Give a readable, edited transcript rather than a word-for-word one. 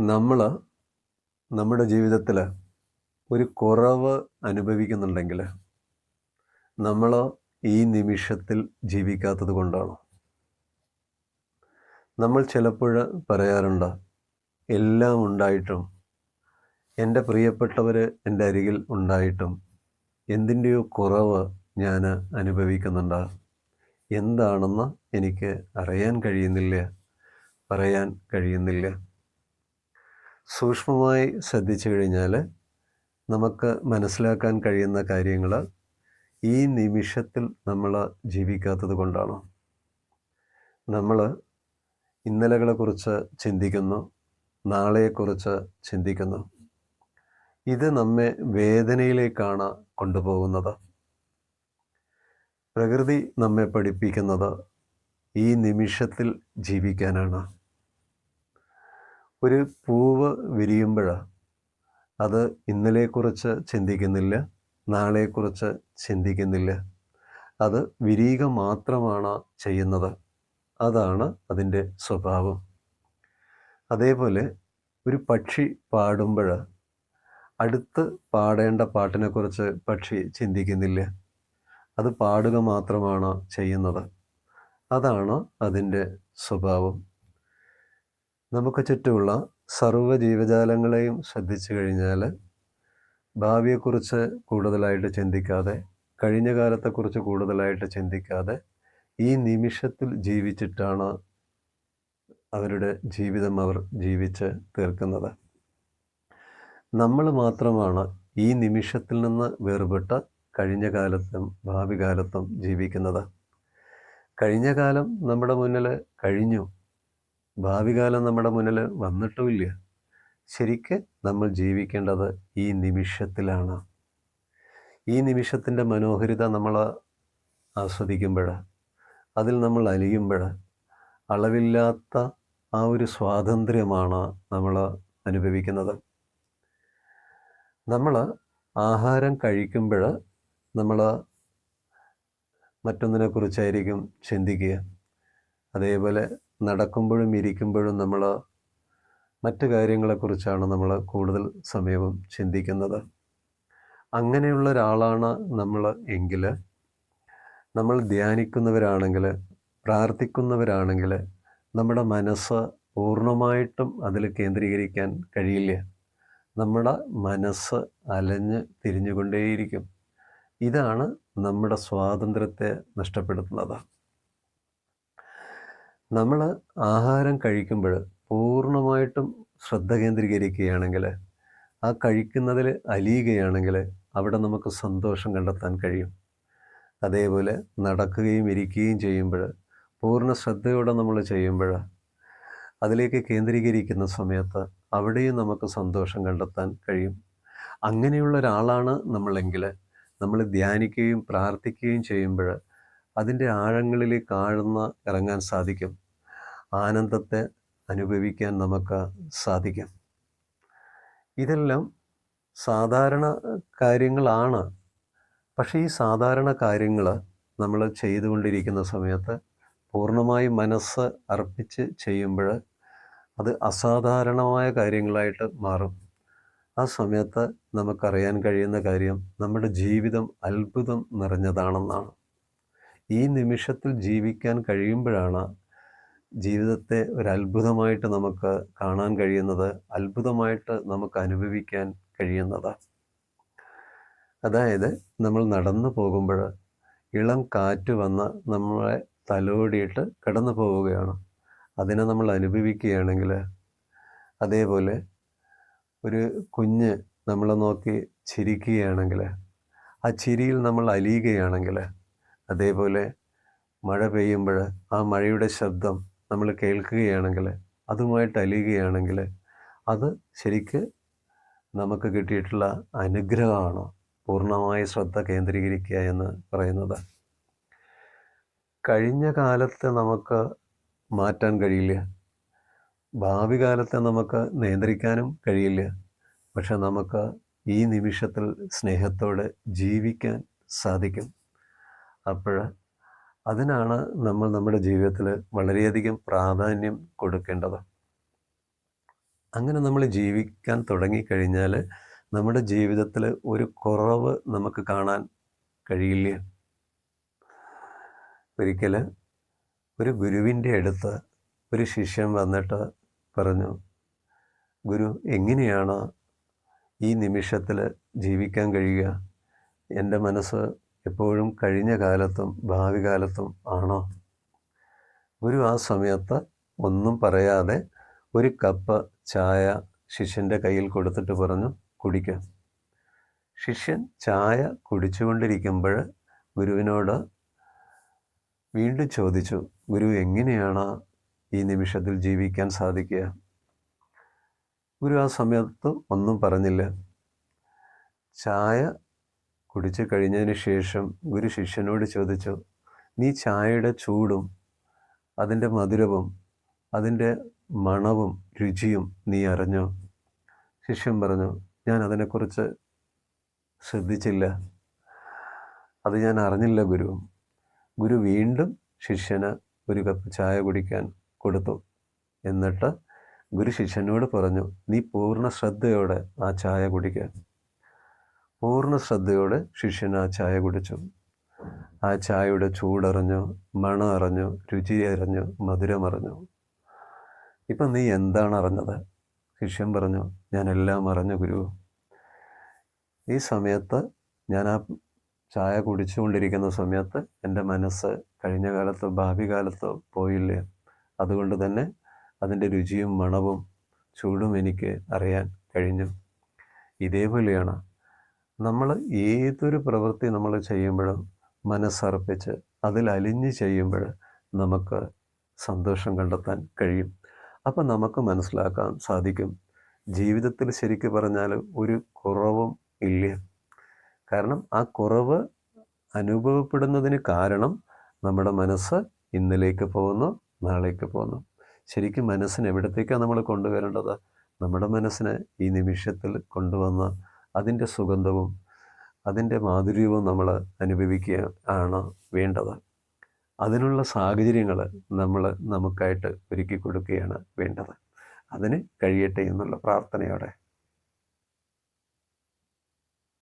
നമ്മൾ നമ്മുടെ ജീവിതത്തിൽ ഒരു കുറവ് അനുഭവിക്കുന്നുണ്ടെങ്കിൽ നമ്മൾ ഈ നിമിഷത്തിൽ ജീവിക്കാത്തത് കൊണ്ടാണ്. നമ്മൾ ചിലപ്പോൾ പറയാറുണ്ട്, എല്ലാം ഉണ്ടായിട്ടും, എൻ്റെ പ്രിയപ്പെട്ടവർ എൻ്റെ അരികിൽ ഉണ്ടായിട്ടും എന്തിൻ്റെയോ കുറവ് ഞാൻ അനുഭവിക്കുന്നുണ്ട്. എന്താണെന്ന് എനിക്ക് അറിയാൻ കഴിയുന്നില്ല, പറയാൻ കഴിയുന്നില്ല. സൂക്ഷ്മമായി ശ്രദ്ധിച്ചു കഴിഞ്ഞാൽ നമുക്ക് മനസ്സിലാക്കാൻ കഴിയുന്ന കാര്യങ്ങൾ ഈ നിമിഷത്തിൽ നമ്മൾ ജീവിക്കാത്തത് കൊണ്ടാണ്. നമ്മൾ ഇന്നലകളെക്കുറിച്ച് ചിന്തിക്കുന്നു, നാളെയെക്കുറിച്ച് ചിന്തിക്കുന്നു. ഇത് നമ്മെ വേദനയിലേക്കാണ് കൊണ്ടുപോകുന്നത്. പ്രകൃതി നമ്മെ പഠിപ്പിക്കുന്നത് ഈ നിമിഷത്തിൽ ജീവിക്കാനാണ്. ഒരു പൂവ് വിരിയുമ്പോൾ അത് ഇന്നലെക്കുറിച്ച് ചിന്തിക്കുന്നില്ല, നാളെക്കുറിച്ച് ചിന്തിക്കുന്നില്ല. അത് വിരിയുക മാത്രമാണ് ചെയ്യുന്നത്. അതാണ് അതിൻ്റെ സ്വഭാവം. അതേപോലെ ഒരു പക്ഷി പാടുമ്പോൾ അടുത്ത് പാടേണ്ട പാട്ടിനെക്കുറിച്ച് പക്ഷി ചിന്തിക്കുന്നില്ല. അത് പാടുക മാത്രമാണ് ചെയ്യുന്നത്. അതാണ് അതിൻ്റെ സ്വഭാവം. നമുക്ക് ചുറ്റുമുള്ള സർവ്വ ജീവജാലങ്ങളെയും ശ്രദ്ധിച്ചു കഴിഞ്ഞാൽ ഭാവിയെക്കുറിച്ച് കൂടുതലായിട്ട് ചിന്തിക്കാതെ, കഴിഞ്ഞ കാലത്തെക്കുറിച്ച് കൂടുതലായിട്ട് ചിന്തിക്കാതെ ഈ നിമിഷത്തിൽ ജീവിച്ചിട്ടാണ് അവരുടെ ജീവിതം അവർ ജീവിച്ച് തീർക്കുന്നത്. നമ്മൾ മാത്രമാണ് ഈ നിമിഷത്തിൽ നിന്ന് വേർപെട്ട കഴിഞ്ഞ കാലത്തും ഭാവി കാലത്തും ജീവിക്കുന്നത്. കഴിഞ്ഞ കാലം നമ്മുടെ മുന്നിൽ കഴിഞ്ഞു, ഭാവി കാലം നമ്മുടെ മുന്നിൽ വന്നിട്ടുമില്ല. ശരിക്ക് നമ്മൾ ജീവിക്കേണ്ടത് ഈ നിമിഷത്തിലാണ്. ഈ നിമിഷത്തിൻ്റെ മനോഹരിത നമ്മൾ ആസ്വദിക്കുമ്പോൾ, അതിൽ നമ്മൾ അലിയുമ്പോൾ അളവില്ലാത്ത ആ ഒരു സ്വാതന്ത്ര്യമാണ് നമ്മൾ അനുഭവിക്കുന്നത്. നമ്മൾ ആഹാരം കഴിക്കുമ്പോൾ നമ്മൾ മറ്റൊന്നിനെക്കുറിച്ചായിരിക്കും ചിന്തിക്കുക. അതേപോലെ നടക്കുമ്പോഴും ഇരിക്കുമ്പോഴും നമ്മൾ മറ്റു കാര്യങ്ങളെക്കുറിച്ചാണ് നമ്മൾ കൂടുതൽ സമയവും ചിന്തിക്കുന്നത്. അങ്ങനെയുള്ള ഒരാളാണ് നമ്മൾ എങ്കിൽ, നമ്മൾ ധ്യാനിക്കുന്നവരാണെങ്കിൽ, പ്രാർത്ഥിക്കുന്നവരാണെങ്കിൽ നമ്മുടെ മനസ്സ് പൂർണ്ണമായിട്ടും അതിൽ കേന്ദ്രീകരിക്കാൻ കഴിയില്ല. നമ്മുടെ മനസ്സ് അലഞ്ഞ് തിരിഞ്ഞുകൊണ്ടേയിരിക്കും. ഇതാണ് നമ്മുടെ സ്വാതന്ത്ര്യത്തെ നഷ്ടപ്പെടുത്തുന്നത്. നമ്മൾ ആഹാരം കഴിക്കുമ്പോൾ പൂർണ്ണമായിട്ടും ശ്രദ്ധ കേന്ദ്രീകരിക്കുകയാണെങ്കിൽ, ആ കഴിക്കുന്നതിൽ അലിയുകയാണെങ്കിൽ അവിടെ നമുക്ക് സന്തോഷം കണ്ടെത്താൻ കഴിയും. അതേപോലെ നടക്കുകയും ഇരിക്കുകയും ചെയ്യുമ്പോൾ പൂർണ്ണ ശ്രദ്ധയോടെ നമ്മൾ ചെയ്യുമ്പോൾ, അതിലേക്ക് കേന്ദ്രീകരിക്കുന്ന സമയത്ത് അവിടെയും നമുക്ക് സന്തോഷം കണ്ടെത്താൻ കഴിയും. അങ്ങനെയുള്ള ഒരാളാണ് നമ്മളെങ്കിൽ, നമ്മൾ ധ്യാനിക്കുകയും പ്രാർത്ഥിക്കുകയും ചെയ്യുമ്പോൾ അതിൻ്റെ ആഴങ്ങളിലേക്ക് ആഴ്ന്ന് ഇറങ്ങാൻ സാധിക്കും. ആനന്ദത്തെ അനുഭവിക്കാൻ നമുക്ക് സാധിക്കും. ഇതെല്ലാം സാധാരണ കാര്യങ്ങളാണ്. പക്ഷേ ഈ സാധാരണ കാര്യങ്ങൾ നമ്മൾ ചെയ്തുകൊണ്ടിരിക്കുന്ന സമയത്ത് പൂർണ്ണമായും മനസ്സ് അർപ്പിച്ച് ചെയ്യുമ്പോൾ അത് അസാധാരണമായ കാര്യങ്ങളായിട്ട് മാറും. ആ സമയത്ത് നമുക്കറിയാൻ കഴിയുന്ന കാര്യം നമ്മുടെ ജീവിതം അത്ഭുതം നിറഞ്ഞതാണെന്നാണ്. ഈ നിമിഷത്തിൽ ജീവിക്കാൻ കഴിയുമ്പോഴാണ് ജീവിതത്തെ ഒരത്ഭുതമായിട്ട് നമുക്ക് കാണാൻ കഴിയുന്നത്, അത്ഭുതമായിട്ട് നമുക്ക് അനുഭവിക്കാൻ കഴിയുന്നത്. അതായത് നമ്മൾ നടന്നു പോകുമ്പോൾ ഇളം കാറ്റ് വന്ന് നമ്മളെ തലോടിയിട്ട് കടന്നു പോവുകയാണ്. അതിനെ നമ്മൾ അനുഭവിക്കുകയാണെങ്കിൽ, അതേപോലെ ഒരു കുഞ്ഞ് നമ്മളെ നോക്കി ചിരിക്കുകയാണെങ്കിൽ ആ ചിരിയിൽ നമ്മൾ അലിയുകയാണെങ്കിൽ, അതേപോലെ മഴ പെയ്യുമ്പോൾ ആ മഴയുടെ ശബ്ദം നമ്മൾ കേൾക്കുകയാണെങ്കിൽ, അതുമായിട്ട് അലിയുകയാണെങ്കിൽ, അത് ശരിക്ക് നമുക്ക് കിട്ടിയിട്ടുള്ള അനുഗ്രഹമാണ് പൂർണ്ണമായ ശ്രദ്ധ കേന്ദ്രീകരിക്കുക എന്ന് പറയുന്നത്. കഴിഞ്ഞ കാലത്തെ നമുക്ക് മാറ്റാൻ കഴിയില്ല, ഭാവി കാലത്തെ നമുക്ക് നിയന്ത്രിക്കാനും കഴിയില്ല. പക്ഷെ നമുക്ക് ഈ നിമിഷത്തിൽ സ്നേഹത്തോടെ ജീവിക്കാൻ സാധിക്കും. അപ്പോൾ അതിനാണ് നമ്മൾ നമ്മുടെ ജീവിതത്തിൽ വളരെയധികം പ്രാധാന്യം കൊടുക്കേണ്ടത്. അങ്ങനെ നമ്മൾ ജീവിക്കാൻ തുടങ്ങിക്കഴിഞ്ഞാൽ നമ്മുടെ ജീവിതത്തിൽ ഒരു കുറവ് നമുക്ക് കാണാൻ കഴിയില്ല. ഒരിക്കൽ ഒരു ഗുരുവിൻ്റെ അടുത്ത് ഒരു ശിഷ്യൻ വന്നിട്ട് പറഞ്ഞു, ഗുരു, എങ്ങനെയാണ് ഈ നിമിഷത്തിൽ ജീവിക്കാൻ കഴിയുക? എൻ്റെ മനസ്സ് എപ്പോഴും കഴിഞ്ഞ കാലത്തും ഭാവി കാലത്തും ആണോ? ഗുരു ആ സമയത്ത് ഒന്നും പറയാതെ ഒരു കപ്പ് ചായ ശിഷ്യൻ്റെ കയ്യിൽ കൊടുത്തിട്ട് പറഞ്ഞു, കുടിക്കുക. ശിഷ്യൻ ചായ കുടിച്ചുകൊണ്ടിരിക്കുമ്പോൾ ഗുരുവിനോട് വീണ്ടും ചോദിച്ചു, ഗുരു, എങ്ങനെയാണ് ഈ നിമിഷത്തിൽ ജീവിക്കാൻ സാധിക്കുക? ഗുരു ആ സമയത്ത് ഒന്നും പറഞ്ഞില്ല. ചായ കുടിച്ചു കഴിഞ്ഞതിന് ശേഷം ഗുരു ശിഷ്യനോട് ചോദിച്ചു, നീ ചായയുടെ ചൂടും അതിൻ്റെ മധുരവും അതിൻ്റെ മണവും രുചിയും നീ അറിഞ്ഞോ? ശിഷ്യൻ പറഞ്ഞു, ഞാൻ അതിനെക്കുറിച്ച് ശ്രദ്ധിച്ചില്ല, അത് ഞാൻ അറിഞ്ഞില്ല ഗുരു. ഗുരു വീണ്ടും ശിഷ്യന് ഒരു കപ്പ് ചായ കുടിക്കാൻ കൊടുത്തു. എന്നിട്ട് ഗുരു ശിഷ്യനോട് പറഞ്ഞു, നീ പൂർണ്ണ ശ്രദ്ധയോടെ ആ ചായ കുടിക്കുക. പൂർണ്ണ ശ്രദ്ധയോടെ ശിഷ്യൻ ആ ചായ കുടിച്ചു. ആ ചായയുടെ ചൂടറിഞ്ഞു, മണം അറിഞ്ഞു, രുചി അറിഞ്ഞു, മധുരം അറിഞ്ഞു. ഇപ്പം നീ എന്താണ് അറിഞ്ഞത്? ശിഷ്യൻ പറഞ്ഞു, ഞാൻ എല്ലാം അറിഞ്ഞു ഗുരു. ഈ സമയത്ത് ഞാൻ ആ ചായ കുടിച്ചുകൊണ്ടിരിക്കുന്ന സമയത്ത് എൻ്റെ മനസ്സ് കഴിഞ്ഞ കാലത്തോ ഭാവി കാലത്തോ പോയില്ല. അതുകൊണ്ട് തന്നെ അതിൻ്റെ രുചിയും മണവും ചൂടും എനിക്ക് അറിയാൻ കഴിഞ്ഞു. ഇതേപോലെയാണ് നമ്മൾ ഏതൊരു പ്രവൃത്തി നമ്മൾ ചെയ്യുമ്പോഴും മനസ്സർപ്പിച്ച് അതിൽ അലിഞ്ഞ് ചെയ്യുമ്പോൾ നമുക്ക് സന്തോഷം കണ്ടെത്താൻ കഴിയും. അപ്പം നമുക്ക് മനസ്സിലാക്കാൻ സാധിക്കും, ജീവിതത്തിൽ ശരിക്ക് പറഞ്ഞാൽ ഒരു കുറവും ഇല്ല. കാരണം ആ കുറവ് അനുഭവപ്പെടുന്നതിന് കാരണം നമ്മുടെ മനസ്സ് ഇന്നിലേക്ക് പോകുന്നു, നാളേക്ക് പോകുന്നു. ശരിക്കും മനസ്സിന് എവിടത്തേക്കാണ് നമ്മൾ കൊണ്ടുവരേണ്ടത്? നമ്മുടെ മനസ്സിനെ ഈ നിമിഷത്തിൽ കൊണ്ടുവന്ന് അതിൻ്റെ സുഗന്ധവും അതിൻ്റെ മാധുര്യവും നമ്മൾ അനുഭവിക്കുക ആണ് വേണ്ടത്. അതിനുള്ള സാഹചര്യങ്ങൾ നമ്മൾ നമുക്കായിട്ട് ഒരുക്കി കൊടുക്കുകയാണ് വേണ്ടത്. അതിന് കഴിയട്ടെ എന്നുള്ള പ്രാർത്ഥനയോടെ